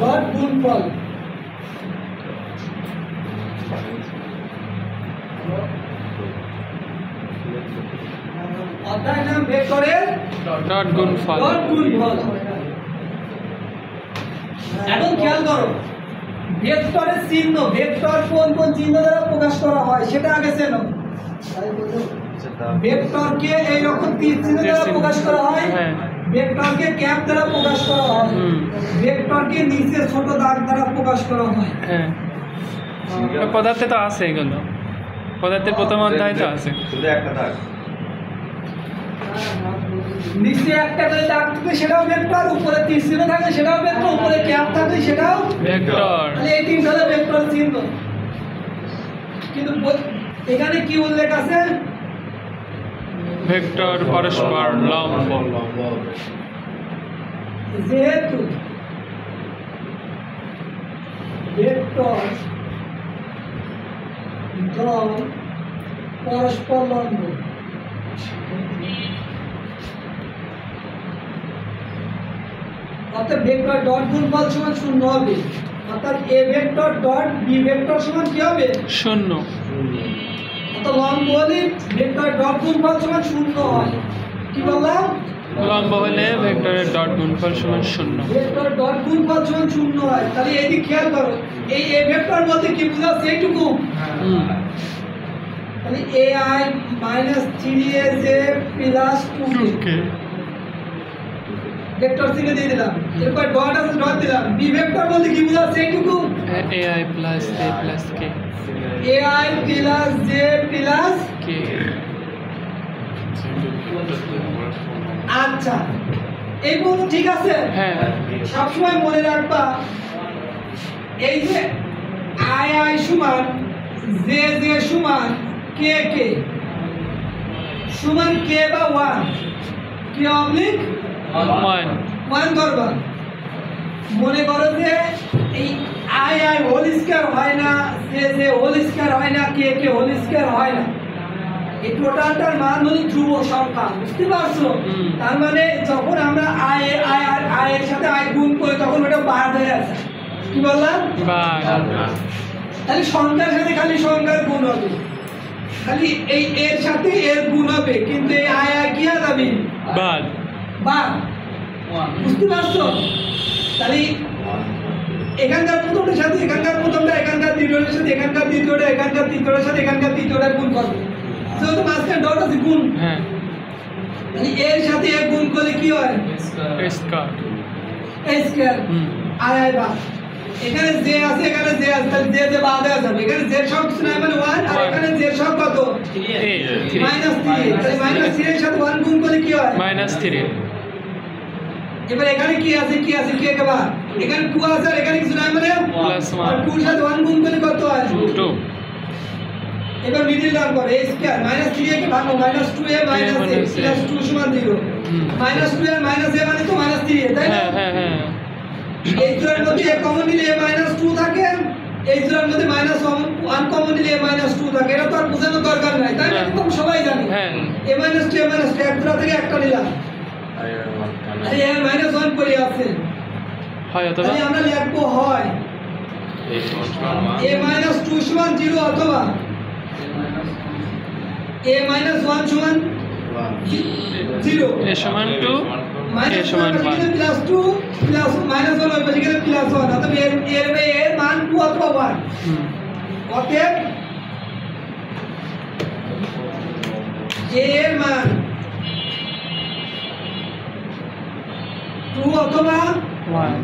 Dot গুণফল অধ্যায় নাম ভেক্টরের ডট গুণফল। এখন খেয়াল করো ভেক্টরের চিহ্ন, ভেক্টর কোন কোন চিহ্ন দ্বারা প্রকাশ করা হয় সেটা আগে চেনো। ভেক্টরকে এই রকম তীর চিহ্ন দ্বারা প্রকাশ করা হয়, ভেক্টরকে ক্যাপ দ্বারা প্রকাশ করা হয়, ভেক্টরকে নিচে ছোট দাগ দ্বারা প্রকাশ করা হয়। হ্যাঁ, পদার্থে তো আছে এগুলো, পদার্থের প্রথম অধ্যায় তো আছে। শুধু একটা দাগ, নিচে একটা করে দাগ থাকলে সেটাও ভেক্টর, উপরে তীর চিহ্ন থাকলে সেটাও ভেক্টর, উপরে ক্যাপ থাকলে সেটাও ভেক্টর। তাহলে এই তিনটা হলো ভেক্টর চিহ্ন। কিন্তু এখানে কি উল্লেখ আছে? ভেক্টর পরস্পর লম্ব। যেহেতু ভেক্টর দল পরস্পর লম্ব, অর্থাৎ ভেক্টর ডট গুণফল সমান 0 হবে, অর্থাৎ A vector dot B vector সমান কি হবে? 0। অর্থাৎ লম্ব হলে ভেক্টর ডট গুণফল সমান 0 হয়। কি বললাম? লম্ব হলে ভেক্টরের ডট গুণফল সমান 0। ভেক্টর ডট গুণফল সমান 0 হয়। তাহলে এই দিক খেয়াল করো, এই এ ভেক্টর বলতে কি বোঝাচ্ছে এইটুকু? তাহলে ai minus 3aj plus 2k vector চিহ্ন দিয়ে দিলাম, এরপর ডট আছে ডট দিলাম। বি ভেক্টর বলতে কি বোঝাচ্ছে এইটুকু? ai plus a plus k। ai plus j plus k। আচ্ছা, এই পুরো ঠিক আছে? হ্যাঁ, সবসময় মনে রাখবা এই যে আই আই সমান জে জে সমান কে কে সমান কে বা 1 কি অবলিক 1 করবা। মনে করো যে এই আই আই হোল স্কয়ার হয় না, জে জে হোল স্কয়ার হয় না, কে কে হোল স্কয়ার হয় না, এই টোটালটার মান হলো ধ্রুব সংখ্যা। বুঝতে পারছো? তার মানে যখন আমরা আই আই আর আই এর সাথে আই গুণ করি তখন ওটা বাদ হয়ে যাচ্ছে। কি বললাম? বাদ। তাহলে সংখ্যার সাথে খালি সংখ্যার গুণ হবে, খালি এই এর সাথে এর গুণ হবে, কিন্তু এই আই আই কি হবে? বাদ। বাদ। বুঝতে পারছো? তাহলে এখানকার প্রথমটার সাথে এখানকার প্রথমটা, এখানকার দ্বিতীয়টার সাথে এখানকার দ্বিতীয়টা, এখানকার তৃতীয়টার সাথে এখানকার তৃতীয়টা গুণ করবে। যেহেতু মাঝখানে ডট আছে গুণ, হ্যাঁ, তাহলে এর সাথে এর গুণ করলে কি হয়? Square. A square I I বাদ। এখানে জে আছে, এখানে জে আছে, তাহলে জে জে বাদ হয়ে যাবে। এখানে জে সব কিছু নাই মানে 1, আর এখানে জে সব কত? -3। তাহলে -3 এর সাথে 1 গুণ করলে কি হয়? -3। এবার এখানে কি আছে? কি আছে? কে কে বাদ। এখানে 2 আছে, আর এখানে কিছু নাই মানে +1। আর 2 এর সাথে 1 গুণ করলে কত হয়? 2। এবার মিডিল টার্ম করো, a স্কয়ার -3a কে ভাঙো, -2a - a + 2 সমান 0। -2 আর -a মানে তো -3a, তাই না? হ্যাঁ হ্যাঁ হ্যাঁ। এই দুটোর মধ্যে a কমন নিলে a - 2 থাকে, এই দুটোর মধ্যে -1 কমন নিলে a - 2 থাকে। এটা তো আর বোঝানোর দরকার নাই, তাই না? একদম সবাই জানে। হ্যাঁ। a - 2 a - 2 এক দুটো থেকে একটা নিলাম, আরে a -1 পড়ে আছে, হয় অথবা তাহলে আমরা লিখবো হয় a - 2 সমান 0 অথবা a - 1 সমান 0, a সমান 2, a সমান 1। +2 প্লাস -1 ওই পাশে গেলে +1, অতএব এর মান 2 অথবা 1। অতএব এর মান 2 অথবা 1।